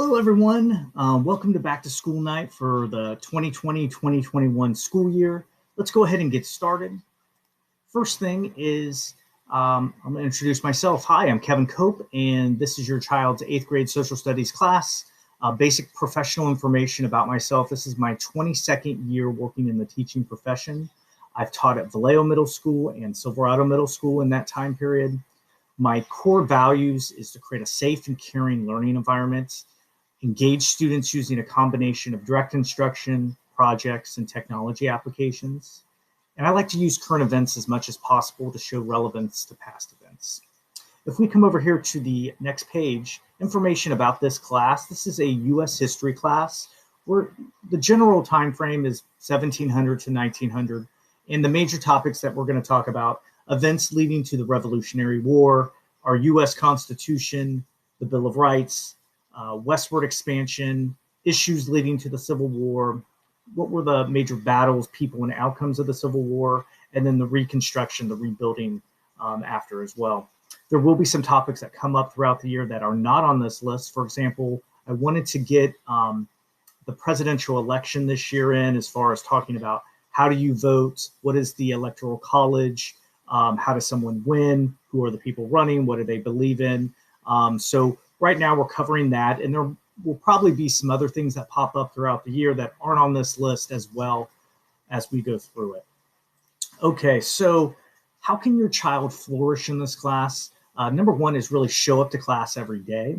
Hello, everyone. Welcome to Back to School Night for the 2020-2021 school year. Let's go ahead and get started. First thing is I'm going to introduce myself. Hi, I'm Kevin Cope, and this is your child's 8th grade social studies class. Basic professional information about myself. This is my 22nd year working in the teaching profession. I've taught at Vallejo Middle School and Silverado Middle School in that time period. My core values is to create a safe and caring learning environment, engage students using a combination of direct instruction, projects, and technology applications. And I like to use current events as much as possible to show relevance to past events. If we come over here to the next page, information about this class. This is a U.S. history class where the general time frame is 1700 to 1900. And the major topics that we're going to talk about: events leading to the Revolutionary War, our U.S. Constitution, the Bill of Rights, westward expansion, issues leading to the Civil War, what were the major battles, people, and outcomes of the Civil War, and then the Reconstruction, the rebuilding after as well. There will be some topics that come up throughout the year that are not on this list. For example, I wanted to get the presidential election this year in, as far as talking about how do you vote, what is the Electoral College, how does someone win, who are the people running, what do they believe in. So right now we're covering that, and there will probably be some other things that pop up throughout the year that aren't on this list as well as we go through it. Okay, so how can your child flourish in this class? Number one is really show up to class every day.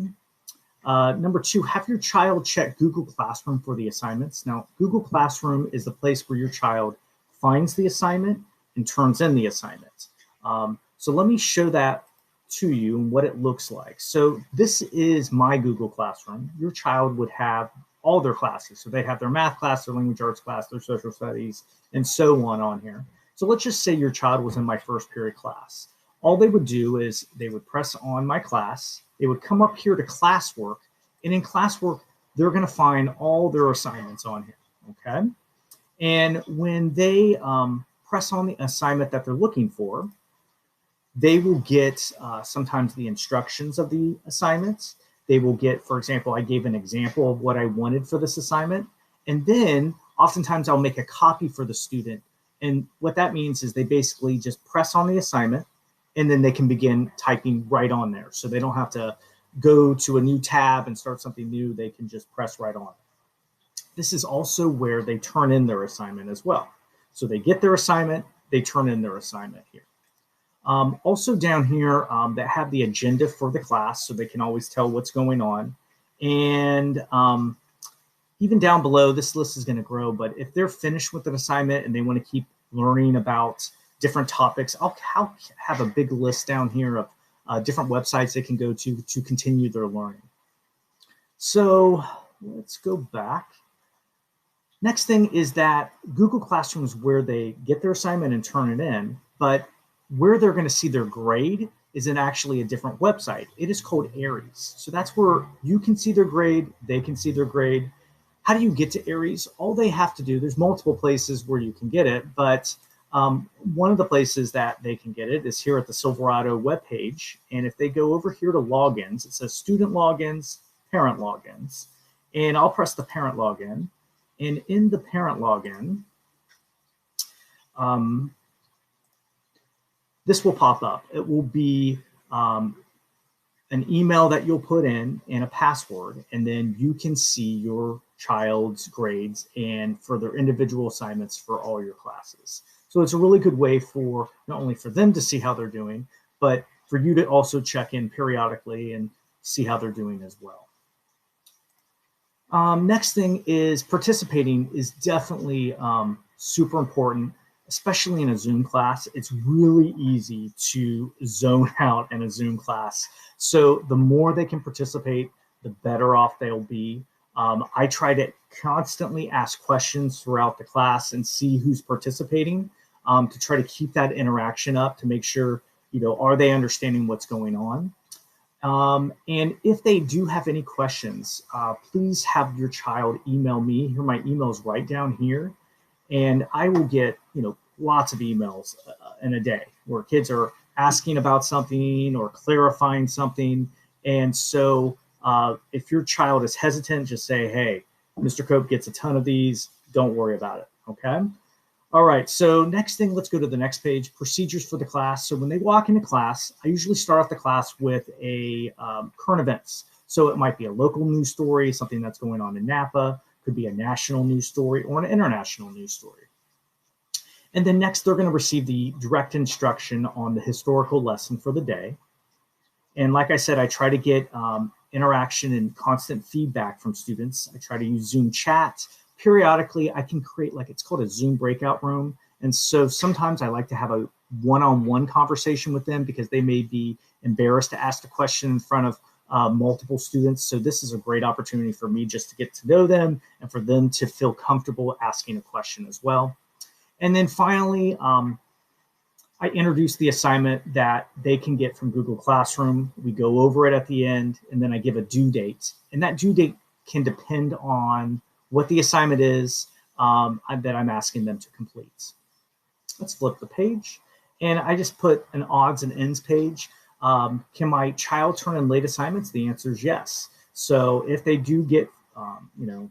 Number two, have your child check Google Classroom for the assignments. Now, Google Classroom is the place where your child finds the assignment and turns in the assignment. So let me show that to you and what it looks like. So this is my Google Classroom. Your child would have all their classes. So they have their math class, their language arts class, their social studies, and so on here. So let's just say your child was in my first period class. All they would do is they would press on my class. They would come up here to classwork, and in classwork, they're going to find all their assignments on here, okay? And when they press on the assignment that they're looking for, they will get sometimes the instructions of the assignments. They will get, for example, I gave an example of what I wanted for this assignment. And then oftentimes I'll make a copy for the student. And what that means is they basically just press on the assignment, and then they can begin typing right on there. So they don't have to go to a new tab and start something new. They can just press right on. This is also where they turn in their assignment as well. So they get their assignment, they turn in their assignment here. Also down here, that have the agenda for the class, so they can always tell what's going on. And even down below, this list is going to grow, but if they're finished with an assignment and they want to keep learning about different topics, I'll have a big list down here of different websites they can go to continue their learning. So let's go back. Next thing is that Google Classroom is where they get their assignment and turn it in, but where they're going to see their grade is in actually a different website. It is called Aries. So that's where you can see their grade, they can see their grade. How do you get to Aries? All they have to do, there's multiple places where you can get it, but one of the places that they can get it is here at the Silverado webpage. And if they go over here to logins, it says student logins, parent logins, and I'll press the parent login. And in the parent login, this will pop up. It will be an email that you'll put in and a password, and then you can see your child's grades and for their individual assignments for all your classes. So it's a really good way for not only for them to see how they're doing, but for you to also check in periodically and see how they're doing as well. Next thing is participating is definitely super important, especially in a Zoom class. It's really easy to zone out in a Zoom class. So the more they can participate, the better off they'll be. I try to constantly ask questions throughout the class and see who's participating to try to keep that interaction up to make sure, are they understanding what's going on? And if they do have any questions, please have your child email me. Here, my email is right down here. And I will get, lots of emails in a day where kids are asking about something or clarifying something. And so If your child is hesitant, just say, hey, Mr. Cope gets a ton of these. Don't worry about it. Okay. All right. So next thing, let's go to the next page, procedures for the class. So when they walk into class, I usually start off the class with a current events. So it might be a local news story, something that's going on in Napa, could be a national news story or an international news story. And then next, they're going to receive the direct instruction on the historical lesson for the day. And like I said, I try to get interaction and constant feedback from students. I try to use Zoom chat. Periodically, I can create, like, it's called a Zoom breakout room. And so sometimes I like to have a one-on-one conversation with them because they may be embarrassed to ask the question in front of multiple students. So this is a great opportunity for me just to get to know them and for them to feel comfortable asking a question as well. And then finally, I introduce the assignment that they can get from Google Classroom. We go over it at the end, and then I give a due date. And that due date can depend on what the assignment is that I'm asking them to complete. Let's flip the page. And I just put an odds and ends page. Can my child turn in late assignments? The answer is yes. So if they do get,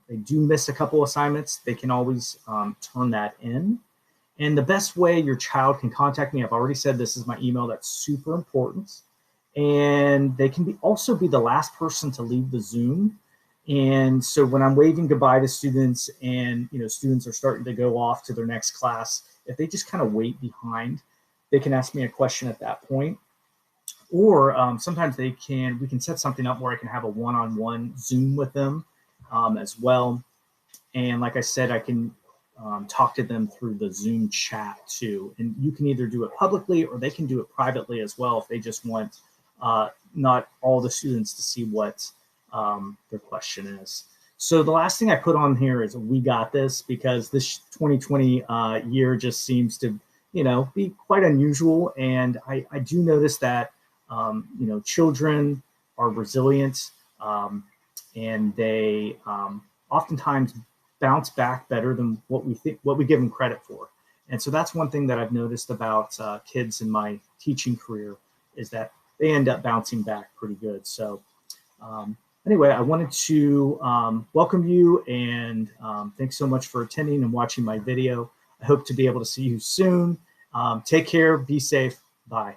they do miss a couple assignments, they can always turn that in. And the best way your child can contact me, I've already said this is my email, that's super important. And they can also be the last person to leave the Zoom. And so when I'm waving goodbye to students and students are starting to go off to their next class, if they just kind of wait behind, they can ask me a question at that point. Or sometimes we can set something up where I can have a one-on-one Zoom with them as well. And like I said, I can talk to them through the Zoom chat too. And you can either do it publicly or they can do it privately as well if they just want not all the students to see what their question is. So the last thing I put on here is we got this, because this 2020 year just seems to be quite unusual. And I do notice that children are resilient and they oftentimes bounce back better than what we give them credit for. And so that's one thing that I've noticed about kids in my teaching career, is that they end up bouncing back pretty good. So anyway, I wanted to welcome you, and thanks so much for attending and watching my video. I hope to be able to see you soon. Take care, be safe, bye.